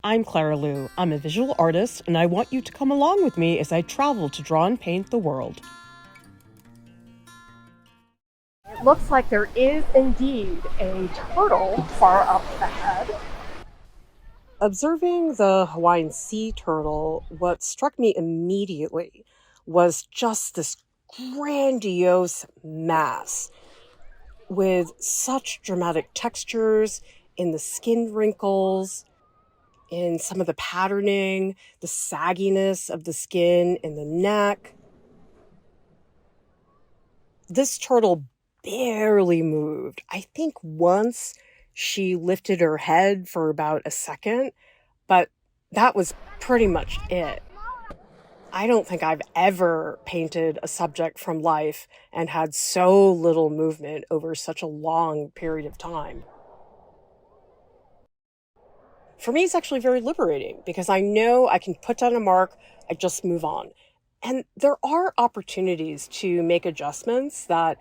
I'm Clara Lieu. I'm a visual artist, and I want you to come along with me as I travel to draw and paint the world. It looks like there is indeed a turtle far up ahead. Observing the Hawaiian sea turtle, what struck me immediately was just this grandiose mass with such dramatic textures in the skin wrinkles, in some of the patterning, the sagginess of the skin in the neck. This turtle barely moved. I think once she lifted her head for about a second, but that was pretty much it. I don't think I've ever painted a subject from life and had so little movement over such a long period of time. For me, it's actually very liberating because I know I can put down a mark, I just move on. And there are opportunities to make adjustments that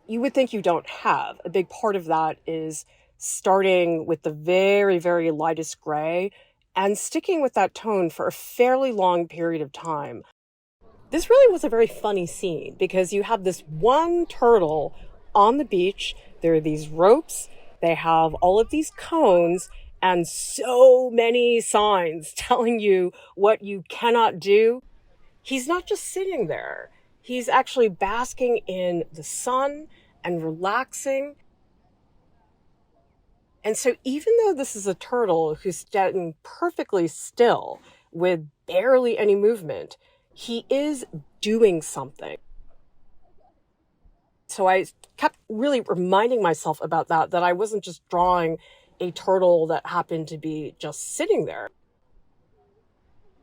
you would think you don't have. A big part of that is starting with the very, very lightest gray and sticking with that tone for a fairly long period of time. This really was a very funny scene because you have this one turtle on the beach. There are these ropes, they have all of these cones, and so many signs telling you what you cannot do. He's not just sitting there, he's actually basking in the sun and relaxing. And so, even though this is a turtle who's standing perfectly still with barely any movement, he is doing something. So, I kept really reminding myself about that I wasn't just drawing a turtle that happened to be just sitting there,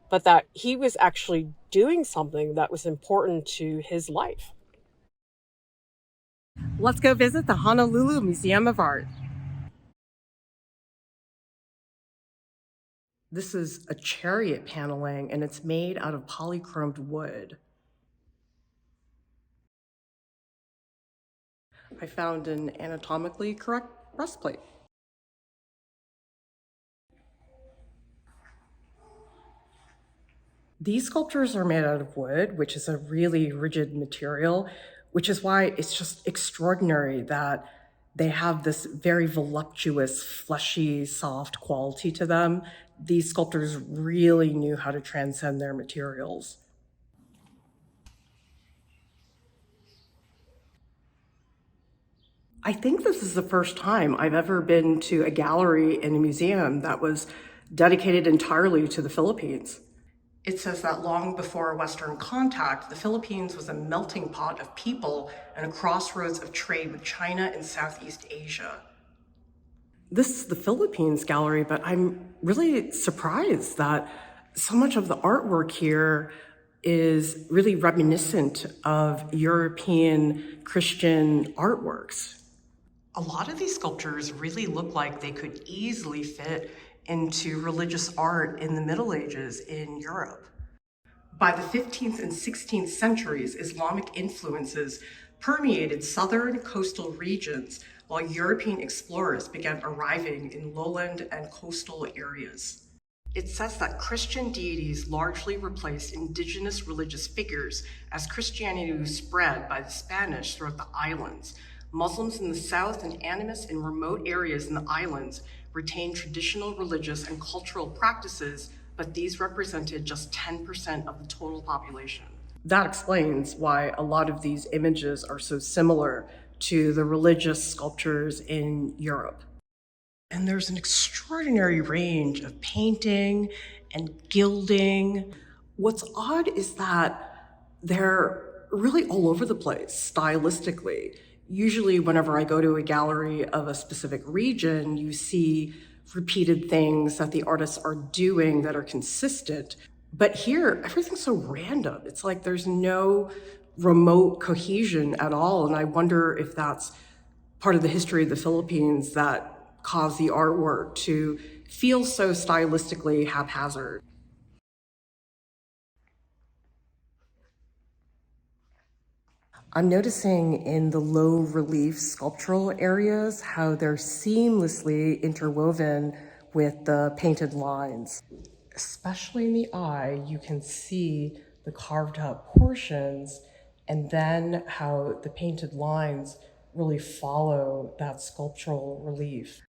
but that he was actually doing something that was important to his life. Let's go visit the Honolulu Museum of Art. This is a chariot paneling, and it's made out of polychromed wood. I found an anatomically correct breastplate. These sculptures are made out of wood, which is a really rigid material, which is why it's just extraordinary that they have this very voluptuous, fleshy, soft quality to them. These sculptors really knew how to transcend their materials. I think this is the first time I've ever been to a gallery in a museum that was dedicated entirely to the Philippines. It says that long before Western contact, the Philippines was a melting pot of people and a crossroads of trade with China and Southeast Asia. This is the Philippines gallery, but I'm really surprised that so much of the artwork here is really reminiscent of European Christian artworks. A lot of these sculptures really look like they could easily fit into religious art in the Middle Ages in Europe. By the 15th and 16th centuries, Islamic influences permeated southern coastal regions while European explorers began arriving in lowland and coastal areas. It says that Christian deities largely replaced indigenous religious figures as Christianity was spread by the Spanish throughout the islands. Muslims in the south and animists in remote areas in the islands retained traditional religious and cultural practices, but these represented just 10% of the total population. That explains why a lot of these images are so similar to the religious sculptures in Europe. And there's an extraordinary range of painting and gilding. What's odd is that they're really all over the place stylistically. Usually whenever I go to a gallery of a specific region, you see repeated things that the artists are doing that are consistent. But here, everything's so random. It's like there's no remote cohesion at all. And I wonder if that's part of the history of the Philippines that caused the artwork to feel so stylistically haphazard. I'm noticing in the low relief sculptural areas how they're seamlessly interwoven with the painted lines. Especially in the eye, you can see the carved out portions and then how the painted lines really follow that sculptural relief.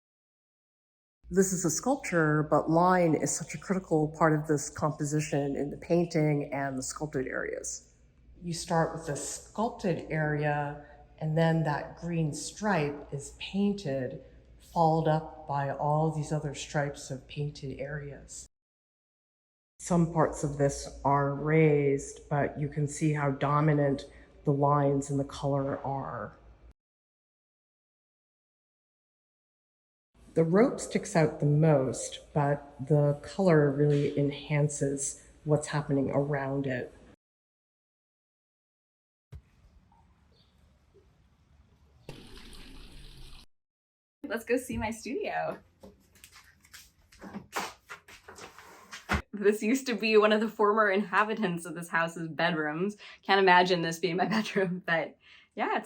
This is a sculpture, but line is such a critical part of this composition in the painting and the sculpted areas. You start with the sculpted area, and then that green stripe is painted, followed up by all these other stripes of painted areas. Some parts of this are raised, but you can see how dominant the lines and the color are. The rope sticks out the most, but the color really enhances what's happening around it. Let's go see my studio. This used to be one of the former inhabitants of this house's bedrooms. Can't imagine this being my bedroom, but yeah,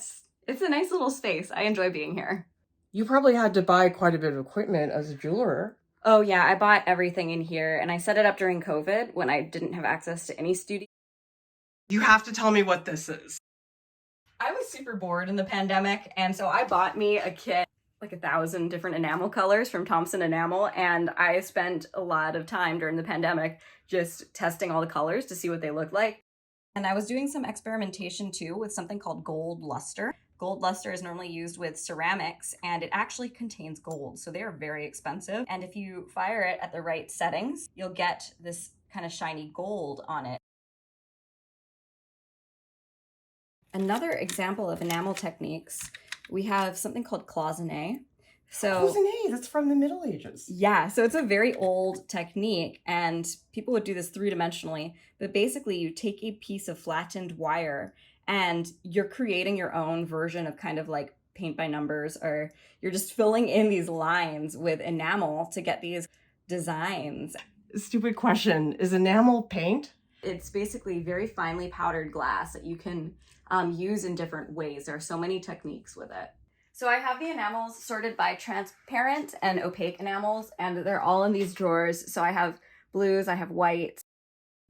it's a nice little space. I enjoy being here. You probably had to buy quite a bit of equipment as a jeweler. Oh yeah, I bought everything in here and I set it up during COVID when I didn't have access to any studio. You have to tell me what this is. I was super bored in the pandemic, and so I bought me a kit, like 1,000 different enamel colors from Thompson Enamel, and I spent a lot of time during the pandemic just testing all the colors to see what they look like. And I was doing some experimentation too with something called gold luster. Gold luster is normally used with ceramics, and it actually contains gold, so they are very expensive. And if you fire it at the right settings, you'll get this kind of shiny gold on it. Another example of enamel techniques, we have something called cloisonné. Cloisonné, that's from the Middle Ages. Yeah, so it's a very old technique, and people would do this three-dimensionally, but basically you take a piece of flattened wire and you're creating your own version of kind of like paint by numbers, or you're just filling in these lines with enamel to get these designs. Stupid question, is enamel paint? It's basically very finely powdered glass that you can use in different ways. There are so many techniques with it. So I have the enamels sorted by transparent and opaque enamels, and they're all in these drawers. So I have blues, I have whites.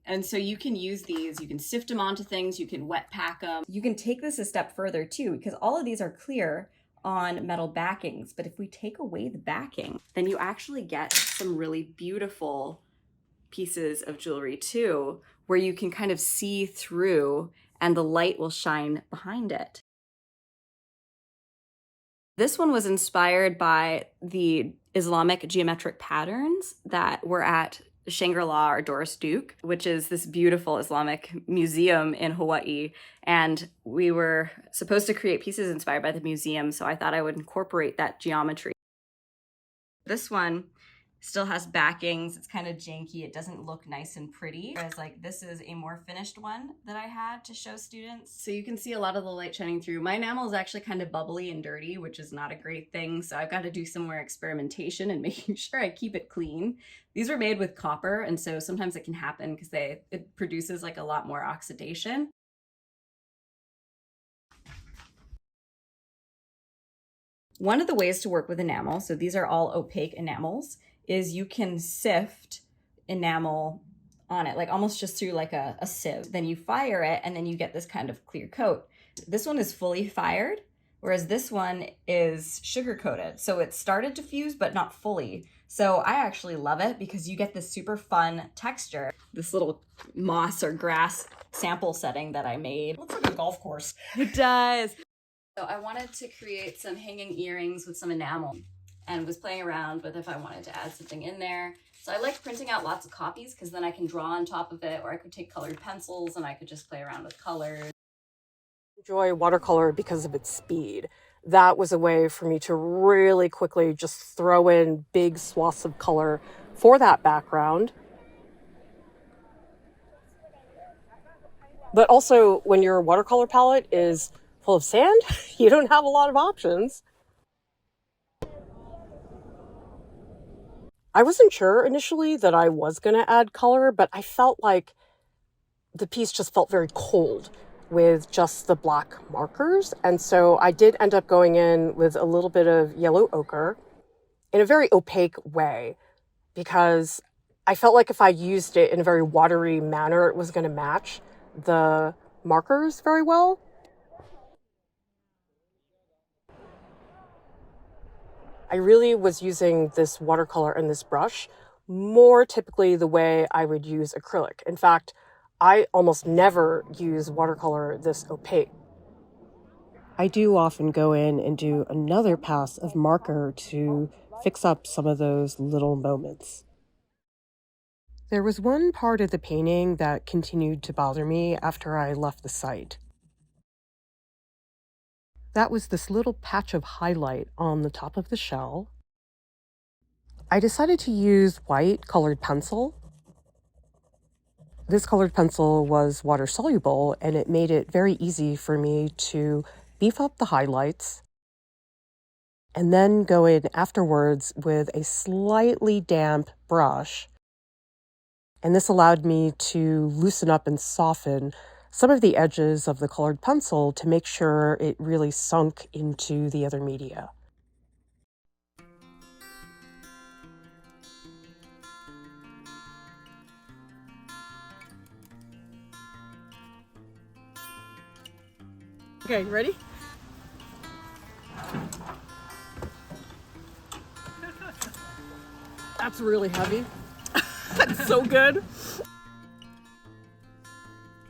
And so you can use these, you can sift them onto things, you can wet pack them. You can take this a step further too, because all of these are clear on metal backings. But if we take away the backing, then you actually get some really beautiful pieces of jewelry too, where you can kind of see through and the light will shine behind it. This one was inspired by the Islamic geometric patterns that were at Shangri-La or Doris Duke, which is this beautiful Islamic museum in Hawaii. And we were supposed to create pieces inspired by the museum, so I thought I would incorporate that geometry. This one still has backings. It's kind of janky. It doesn't look nice and pretty. Whereas like this is a more finished one that I had to show students. So you can see a lot of the light shining through. My enamel is actually kind of bubbly and dirty, which is not a great thing. So I've got to do some more experimentation and making sure I keep it clean. These were made with copper, and so sometimes it can happen because it produces like a lot more oxidation. One of the ways to work with enamel, so these are all opaque enamels, is you can sift enamel on it, like almost just through like a sieve. Then you fire it and then you get this kind of clear coat. This one is fully fired, whereas this one is sugar coated. So it started to fuse, but not fully. So I actually love it because you get this super fun texture. This little moss or grass sample setting that I made. Looks like a golf course. It does. So I wanted to create some hanging earrings with some enamel and was playing around with if I wanted to add something in there. So I like printing out lots of copies because then I can draw on top of it, or I could take colored pencils and I could just play around with colors. Enjoy watercolor because of its speed. That was a way for me to really quickly just throw in big swaths of color for that background. But also, when your watercolor palette is full of sand, you don't have a lot of options. I wasn't sure initially that I was going to add color, but I felt like the piece just felt very cold with just the black markers. And so I did end up going in with a little bit of yellow ochre in a very opaque way because I felt like if I used it in a very watery manner, it was going to match the markers very well. I really was using this watercolor and this brush more typically the way I would use acrylic. In fact, I almost never use watercolor this opaque. I do often go in and do another pass of marker to fix up some of those little moments. There was one part of the painting that continued to bother me after I left the site. That was this little patch of highlight on the top of the shell. I decided to use white colored pencil. This colored pencil was water soluble, and it made it very easy for me to beef up the highlights and then go in afterwards with a slightly damp brush. And this allowed me to loosen up and soften some of the edges of the colored pencil to make sure it really sunk into the other media. Okay, ready? That's really heavy. That's so good.